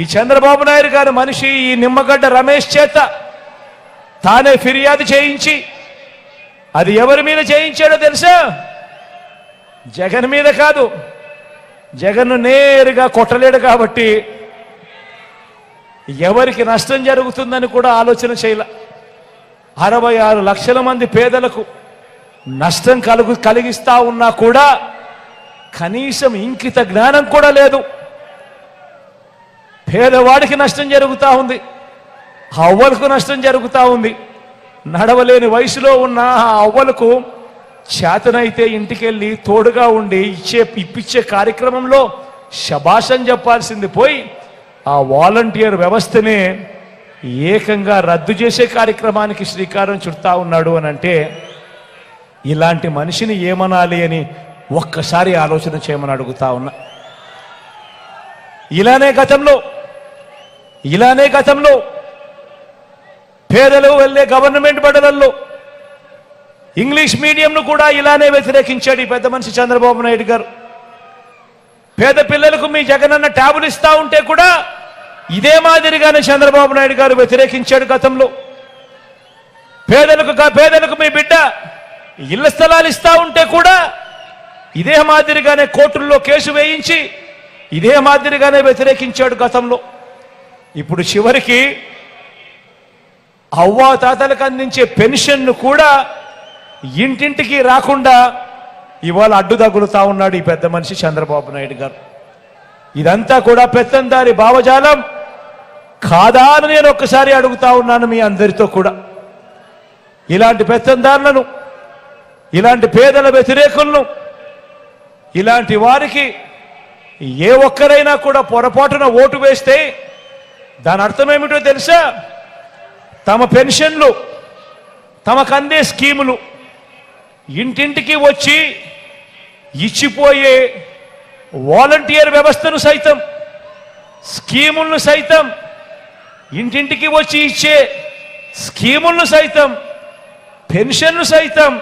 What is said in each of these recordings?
ఈ చంద్రబాబు నాయుడు గారి మనిషి ఈ నిమ్మగడ్డ రమేష్ చేత తానే ఫిర్యాదు చేయించి, అది ఎవరి మీద చేయించాడో తెలుసా? జగన్ మీద కాదు. జగన్ నేరుగా కొట్టలేడు కాబట్టి ఎవరికి నష్టం జరుగుతుందని కూడా ఆలోచన చేయలే. 66 లక్షల మంది పేదలకు నష్టం కలిగిస్తా ఉన్నా కూడా కనీసం ఇంకిత జ్ఞానం కూడా లేదు. పేదవాడికి నష్టం జరుగుతూ ఉంది, అవ్వలకు నష్టం జరుగుతూ ఉంది. నడవలేని వయసులో ఉన్న ఆ అవ్వలకు చేతనైతే ఇంటికెళ్ళి తోడుగా ఉండి ఇప్పించే కార్యక్రమంలో శభాషం చెప్పాల్సింది పోయి ఆ వాలంటీర్ వ్యవస్థనే ఏకంగా రద్దు చేసే కార్యక్రమానికి శ్రీకారం చుడతా ఉన్నాడు అని అంటే ఇలాంటి మనిషిని ఏమనాలి అని ఒక్కసారి ఆలోచన చేయమని అడుగుతా ఉన్నా. ఇలానే గతంలో పేదలు వెళ్ళే గవర్నమెంట్ బడులలో ఇంగ్లీష్ మీడియంను కూడా ఇలానే వ్యతిరేకించాడు ఈ పెద్ద మనిషి చంద్రబాబు నాయుడు గారు. పేద పిల్లలకు మీ జగనన్న ట్యాబులు ఇస్తా ఉంటే కూడా ఇదే మాదిరిగానే చంద్రబాబు నాయుడు గారు వ్యతిరేకించాడు గతంలో. పేదలకు మీ బిడ్డ ఇళ్ల స్థలాలు ఇస్తా ఉంటే కూడా ఇదే మాదిరిగానే కోర్టుల్లో కేసు వేయించి ఇదే మాదిరిగానే వ్యతిరేకించాడు గతంలో. ఇప్పుడు చివరికి అవ్వా తాతలకు అందించే పెన్షన్ను కూడా ఇంటింటికి రాకుండా ఇవాళ అడ్డు తగులుతా ఉన్నాడు ఈ పెద్ద మనిషి చంద్రబాబు నాయుడు గారు. ఇదంతా కూడా పెత్తందారి భావజాలం కాదా అని నేను ఒక్కసారి అడుగుతా ఉన్నాను మీ అందరితో కూడా. ఇలాంటి పెత్తందారులను, ఇలాంటి పేదల వ్యతిరేకులను, ఇలాంటి వారికి ఏ ఒక్కరైనా కూడా పొరపాటున ఓటు వేస్తే దాని అర్థం ఏమిటో తెలుసా? తమ పెన్షన్లు, తమకు అందే స్కీములు ఇంటింటికి వచ్చి ఇచ్చిపోయే వాలంటీర్ వ్యవస్థను సైతం, స్కీములను సైతం, ఇంటింటికి వచ్చి ఇచ్చే స్కీములను సైతం, పెన్షన్లు సైతం,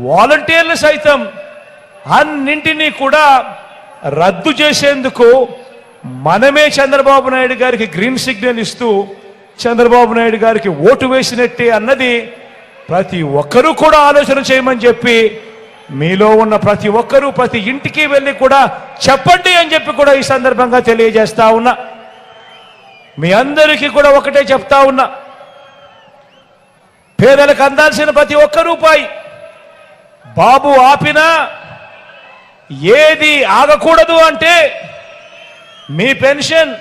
వాలంటీర్లు సైతం అన్నింటినీ కూడా రద్దు చేసేందుకు మనమే చంద్రబాబు నాయుడు గారికి గ్రీన్ సిగ్నల్ ఇస్తూ చంద్రబాబు నాయుడు గారికి ఓటు వేసినట్టే అన్నది ప్రతి ఒక్కరూ కూడా ఆలోచన చేయమని చెప్పి మీలో ఉన్న ప్రతి ఒక్కరూ ప్రతి ఇంటికి వెళ్ళి కూడా చెప్పండి అని చెప్పి కూడా ఈ సందర్భంగా తెలియజేస్తా ఉన్నా. మీ అందరికీ కూడా ఒకటే చెప్తా ఉన్నా, పేదలకు అందాల్సిన ప్రతి ఒక్క రూపాయి బాబు ఆపినా ఏది ఆగకూడదు అంటే మీ పెన్షన్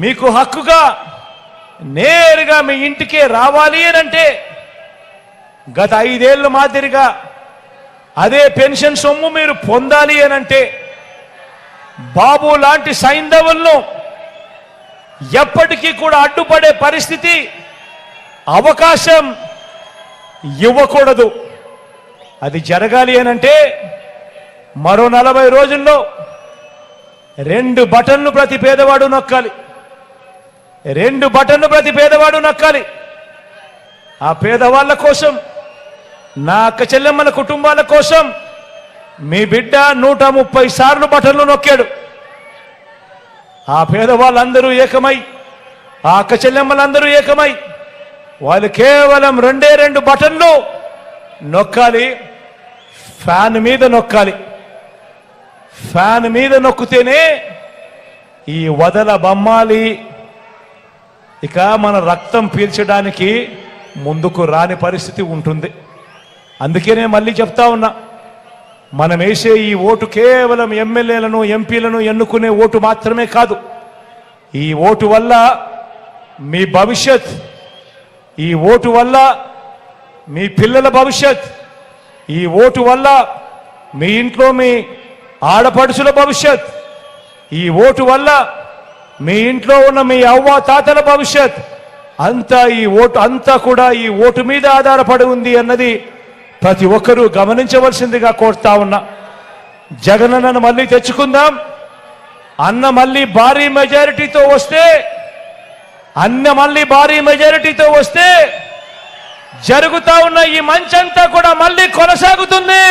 మీకు హక్కుగా నేరుగా మీ ఇంటికే రావాలి అని అంటే గత 5 ఏళ్ళ మాదిరిగా అదే పెన్షన్ సొమ్ము మీరు పొందాలి అని అంటే బాబు లాంటి సైంధవులను ఎప్పటికీ కూడా అడ్డుపడే పరిస్థితి, అవకాశం ఇవ్వకూడదు. అది జరగాలి అని అంటే మరో 40 రోజుల్లో 2 బటన్లు ప్రతి పేదవాడు నొక్కాలి. 2 బటన్లు ప్రతి పేదవాడు నొక్కాలి. ఆ పేదవాళ్ళ కోసం, నా అక్క చెల్లెమ్మల కుటుంబాల కోసం మీ బిడ్డ 130 సార్లు బటన్లు నొక్కాడు. ఆ పేదవాళ్ళందరూ ఏకమై, ఆ అక్క చెల్లెమ్మలందరూ ఏకమై వాళ్ళు కేవలం 2 బటన్లు నొక్కాలి. ఫ్యాన్ మీద నొక్కాలి. ఫ్యాన్ మీద నొక్కితేనే ఈ వదల బొమ్మాలి ఇక మన రక్తం పీల్చడానికి ముందుకు రాని పరిస్థితి ఉంటుంది. అందుకనే మళ్ళీ చెప్తా ఉన్నా, మనం వేసే ఈ ఓటు కేవలం ఎమ్మెల్యేలను, ఎంపీలను ఎన్నుకునే ఓటు మాత్రమే కాదు. ఈ ఓటు వల్ల మీ భవిష్యత్, ఈ ఓటు వల్ల మీ పిల్లల భవిష్యత్, ఈ ఓటు వల్ల మీ ఇంట్లో మీ ఆడపడుచుల భవిష్యత్, ఈ ఓటు వల్ల మీ ఇంట్లో ఉన్న మీ అవ్వ తాతల భవిష్యత్ అంతా కూడా ఈ ఓటు మీద ఆధారపడి ఉంది అన్నది ప్రతి ఒక్కరూ గమనించవలసిందిగా కోరుతా ఉన్నా. జగనన్నను మళ్ళీ తెచ్చుకుందాం. అన్న మళ్ళీ భారీ మెజారిటీతో వస్తే జరుగుతా ఉన్న ఈ మంచంతా కూడా మళ్ళీ కొనసాగుతుంది.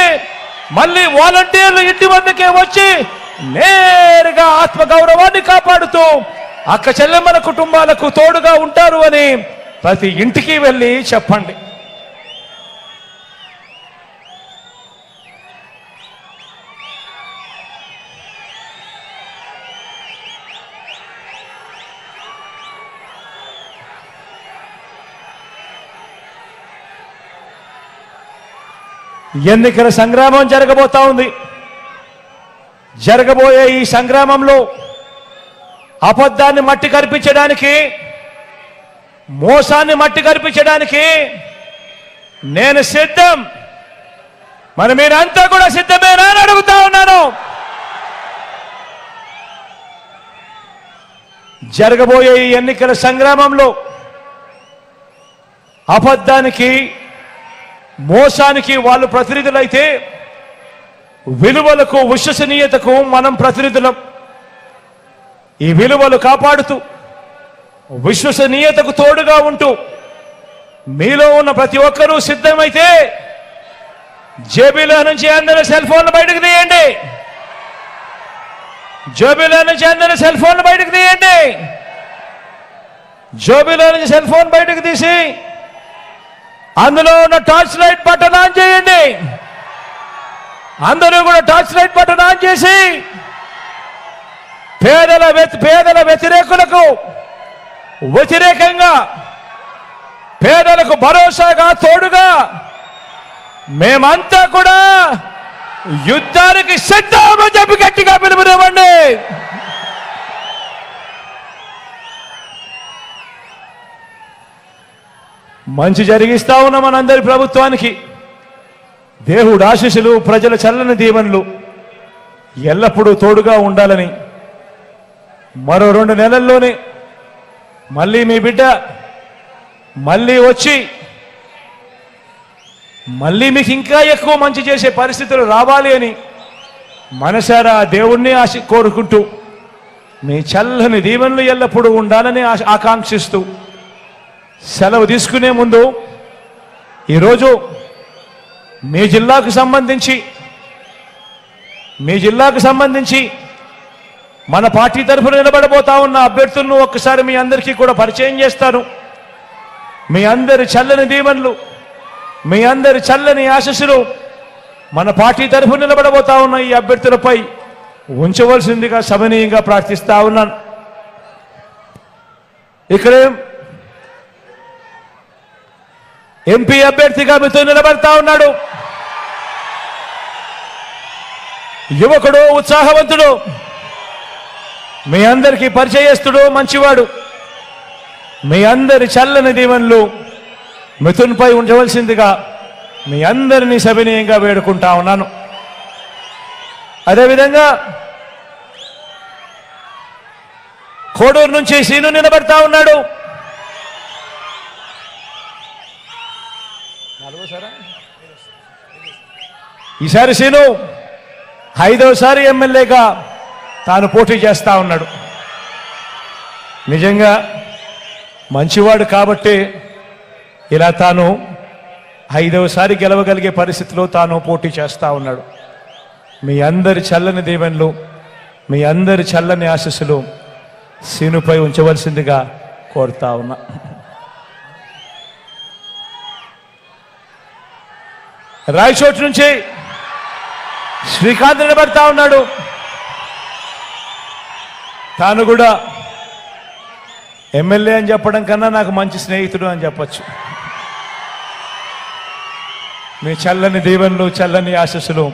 మళ్ళీ వాలంటీర్లు ఇంటి వద్దకే వచ్చి నేరుగా ఆత్మగౌరవాన్ని కాపాడుతూ అక్క చెల్లెమ్మల కుటుంబాలకు తోడుగా ఉంటారు అని ప్రతి ఇంటికి వెళ్ళి చెప్పండి. ఎన్నికల సంగ్రామం జరగబోతా ఉంది. జరగబోయే ఈ సంగ్రామంలో అబద్ధాన్ని మట్టి కరిపించడానికి, మోసాన్ని మట్టి కరిపించడానికి నేను సిద్ధం. మరి మీరంతా కూడా సిద్ధమేనా అని అడుగుతా ఉన్నాను. జరగబోయే ఈ ఎన్నికల సంగ్రామంలో అబద్ధానికి, మోసానికి వాళ్ళు ప్రతినిధులైతే విలువలకు, విశ్వసనీయతకు మనం ప్రతినిధులం. ఈ విలువలు కాపాడుతూ, విశ్వసనీయతకు తోడుగా ఉంటూ మీలో ఉన్న ప్రతి ఒక్కరూ సిద్ధమైతే జేబీలో నుంచి అందరూ సెల్ ఫోన్లు బయటకు తీయండి. జేబీలో నుంచి అందరూ సెల్ ఫోన్లు బయటకు తీయండి. జేబీలో నుంచి సెల్ ఫోన్ బయటకు తీసి అందులో ఉన్న టార్చ్ లైట్ బటన్ ఆన్ చేయండి. అందరూ కూడా టార్చ్ లైట్ బటన్ ఆన్ చేసి పేదల వ్యతిరేకంగా, పేదలకు భరోసాగా, తోడుగా మేమంతా కూడా యుద్ధానికి సిద్ధమని చెప్పి గట్టిగా పిలుపునివ్వండి. మంచి జరిగిస్తా ఉన్న మనందరి ప్రభుత్వానికి దేవుడు ఆశీస్సులు, ప్రజల చల్లని దీవెనలు ఎల్లప్పుడూ తోడుగా ఉండాలని, మరో 2 నెలల్లోనే మళ్ళీ మీ బిడ్డ మళ్ళీ వచ్చి మళ్ళీ మీకు ఇంకా ఎక్కువ మంచి చేసే పరిస్థితులు రావాలి అని మనసారా దేవుణ్ణి కోరుకుంటూ మీ చల్లని దీవెనలు ఎల్లప్పుడూ ఉండాలని ఆకాంక్షిస్తూ సెలవు తీసుకునే ముందు ఈరోజు మీ జిల్లాకు సంబంధించి మన పార్టీ తరఫున నిలబడబోతా ఉన్న అభ్యర్థులను ఒక్కసారి మీ అందరికీ కూడా పరిచయం చేస్తాను. మీ అందరి చల్లని దీవెనలు, మీ అందరి చల్లని ఆశీస్సులు మన పార్టీ తరఫున నిలబడబోతా ఉన్న ఈ అభ్యర్థులపై ఉంచవలసిందిగా సవినీయంగా ప్రార్థిస్తా ఉన్నాను. ఇక్కడ ఎంపీ అభ్యర్థిగా మీతో నిలబడతా ఉన్నాడు యువకుడు, ఉత్సాహవంతుడు, మీ అందరికీ పరిచయస్తుడు, మంచివాడు. మీ అందరి చల్లని దీవెనలు మిథున్పై ఉంచవలసిందిగా మీ అందరినీ సవినీయంగా వేడుకుంటా ఉన్నాను. అదేవిధంగా కోడూరు నుంచి సీను నిలబడతా ఉన్నాడు. ఈసారి సీను 5వసారి ఎమ్మెల్యేగా తాను పోటీ చేస్తా ఉన్నాడు. నిజంగా మంచివాడు కాబట్టి ఇలా తాను 5వసారి గెలవగలిగే పరిస్థితిలో తాను పోటీ చేస్తా ఉన్నాడు. మీ అందరి చల్లని దీవెనలు, మీ అందరి చల్లని ఆశీస్సులు సీనుపై ఉంచవలసిందిగా కోరుతా ఉన్నా. రాయచోటు నుంచి శ్రీకాంత్ నిలబడతా ఉన్నాడు. తాను కూడా ఎమ్మెల్యే అని చెప్పడం కన్నా నాకు మంచి స్నేహితుడు అని చెప్పచ్చు. మీ చల్లని దీవెనలు, చల్లని ఆశీస్సులు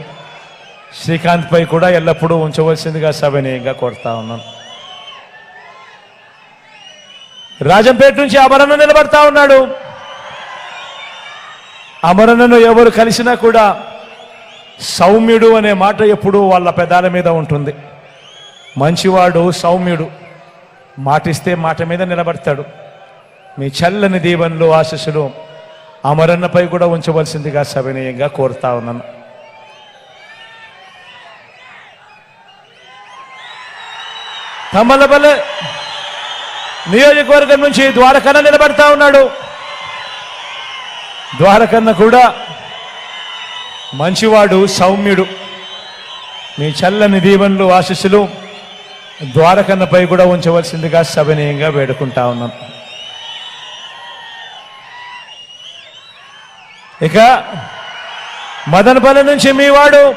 శ్రీకాంత్ పై కూడా ఎల్లప్పుడూ ఉంచవలసిందిగా సవినయంగా కోరుతా ఉన్నాను. రాజంపేట నుంచి అమరన్న నిలబడతా ఉన్నాడు. అమరన్నను ఎవరు కలిసినా కూడా సౌమ్యుడు అనే మాట ఎప్పుడూ వాళ్ళ పెదాల మీద ఉంటుంది. మంచివాడు, సౌమ్యుడు, మాటిస్తే మాట మీద నిలబడతాడు. మీ చల్లని దీవెనలు, ఆశీస్సులు అమరన్నపై కూడా ఉంచవలసిందిగా సవినయంగా కోరుతా ఉన్నాను. తమ్మలపల్లె నియోజకవర్గం నుంచి ద్వారకన్న నిలబడతా ఉన్నాడు. ద్వారకన్న కూడా మంచివాడు, సౌమ్యుడు. మీ చల్లని దీవెనలు, ఆశీస్సులు ద్వారకన్నపై కూడా ఉంచవలసిందిగా సవినయంగా వేడుకుంటా ఉన్నాం. ఇక మదనపల్లి నుంచి మీ వాడు